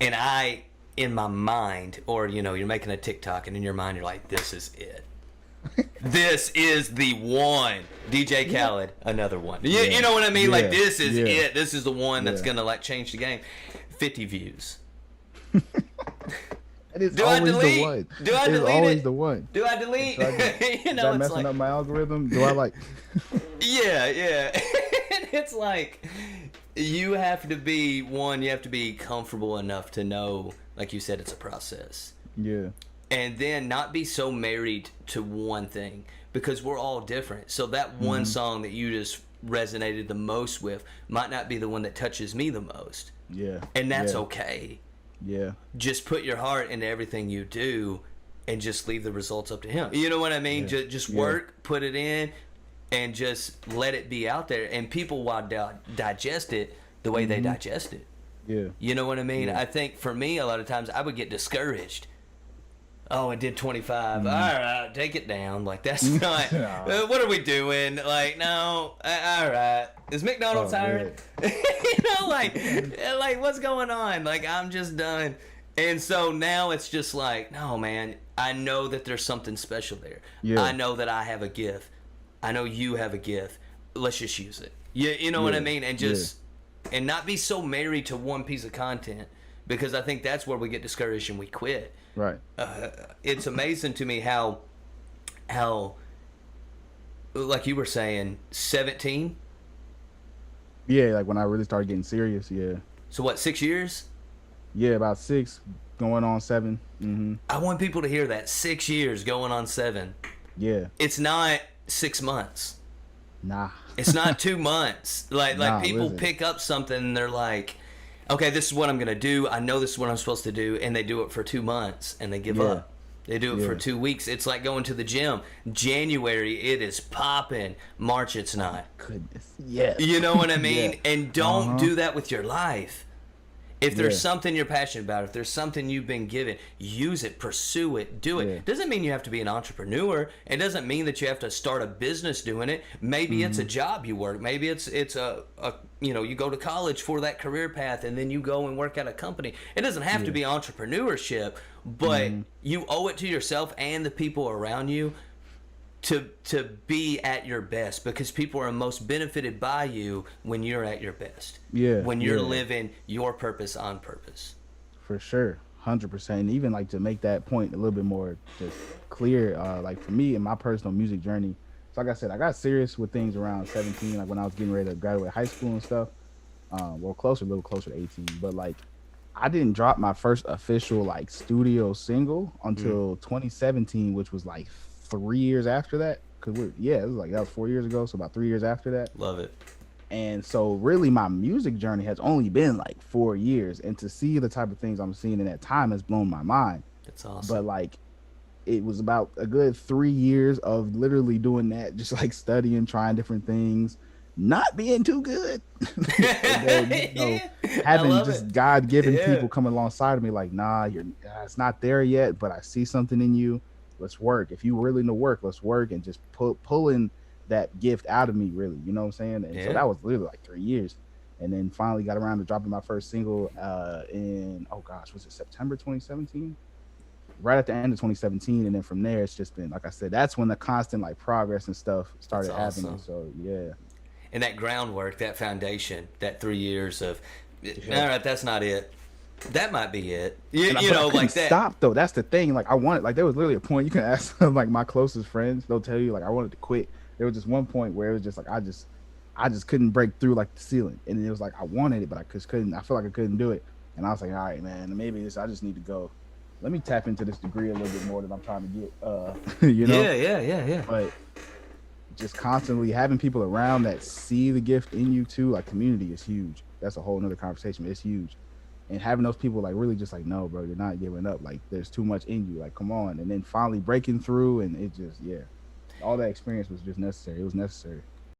And in my mind, or you're making a TikTok, and in your mind you're like, this is it. This is the one. DJ Khaled, another one. You know what I mean? Like, this is it. This is the one that's gonna like change the game. 50 views. Do I delete? The one. Do I delete always it? The one. Do I delete? Is that messing up my algorithm? Do I like? Yeah. And it's like you have to be comfortable enough to know, like you said, it's a process. Yeah. And then not be so married to one thing, because we're all different. So that one song that you just resonated the most with might not be the one that touches me the most. Yeah. And that's okay. Yeah. Just put your heart into everything you do and just leave the results up to him. You know what I mean? Yeah. Just work, put it in, and just let it be out there. And people will digest it the way they digest it. Yeah. You know what I mean? Yeah. I think for me, a lot of times I would get discouraged. Oh, it did 25. All right, take it down. Like, that's not. What are we doing? Like, no. All right. Is McDonald's hiring? Like, what's going on? Like, I'm just done. And so now it's just like, no, man. I know that there's something special there. Yeah. I know that I have a gift. I know you have a gift. Let's just use it. You know what I mean? And just and not be so married to one piece of content, because I think that's where we get discouraged and we quit. Right. It's amazing to me how, like you were saying, 17. Yeah, like when I really started getting serious. Yeah. So what? 6 years? Yeah, about 6, going on 7. Mm-hmm. I want people to hear that. 6 years going on 7. Yeah. It's not 6 months. Nah. It's not 2 months. Like people listen. pick up something and they're like, okay, this is what I'm going to do. I know this is what I'm supposed to do. And they do it for 2 months and they give up. They do it for 2 weeks. It's like going to the gym. January, it is popping. March, it's not. Goodness. Yeah. You know what I mean? And don't do that with your life. If there's something you're passionate about, if there's something you've been given, use it, pursue it, do it. It doesn't mean you have to be an entrepreneur. It doesn't mean that you have to start a business doing it. Maybe it's a job you work. Maybe it's a you go to college for that career path and then you go and work at a company. It doesn't have to be entrepreneurship, but you owe it to yourself and the people around you to be at your best, because people are most benefited by you when you're at your best. Yeah. When you're living your purpose on purpose. For sure. 100%. And even like to make that point a little bit more just clear, like for me in my personal music journey, so like I said, I got serious with things around 17, like when I was getting ready to graduate high school and stuff. A little closer to 18. But like I didn't drop my first official like studio single until 2017, which was like 3 years after that, because it was like that was 4 years ago, so about 3 years after that. Love it. And so really my music journey has only been like 4 years, and to see the type of things I'm seeing in that time has blown my mind. That's awesome. But like it was about a good 3 years of literally doing that, just like studying, trying different things, not being too good. And then, having just God-given people come alongside of me like, nah, it's not there yet, but I see something in you. Let's work. If you really know work, let's work, and just pulling that gift out of me, really. You know what I'm saying? And so that was literally like 3 years. And then finally got around to dropping my first single in, was it September 2017? Right at the end of 2017. And then from there, it's just been, like I said, that's when the constant like progress and stuff started happening. So, yeah. And that groundwork, that foundation, that 3 years of, all right, that's not it. That might be it. You know, like that. Stop though. That's the thing. Like I wanted, like there was literally a point you can ask like my closest friends. They'll tell you like I wanted to quit. There was just one point where it was just like I just couldn't break through like the ceiling, and it was like I wanted it, but I just couldn't. I felt like I couldn't do it, and I was like, all right, man, maybe I just need to go. Let me tap into this degree a little bit more that I'm trying to get. You know? Yeah. But just constantly having people around that see the gift in you too, like community is huge. That's a whole nother conversation. It's huge. And having those people like really just like, no, bro, you're not giving up. Like there's too much in you. Like, come on. And then finally breaking through, and it just, all that experience was just necessary. It was necessary.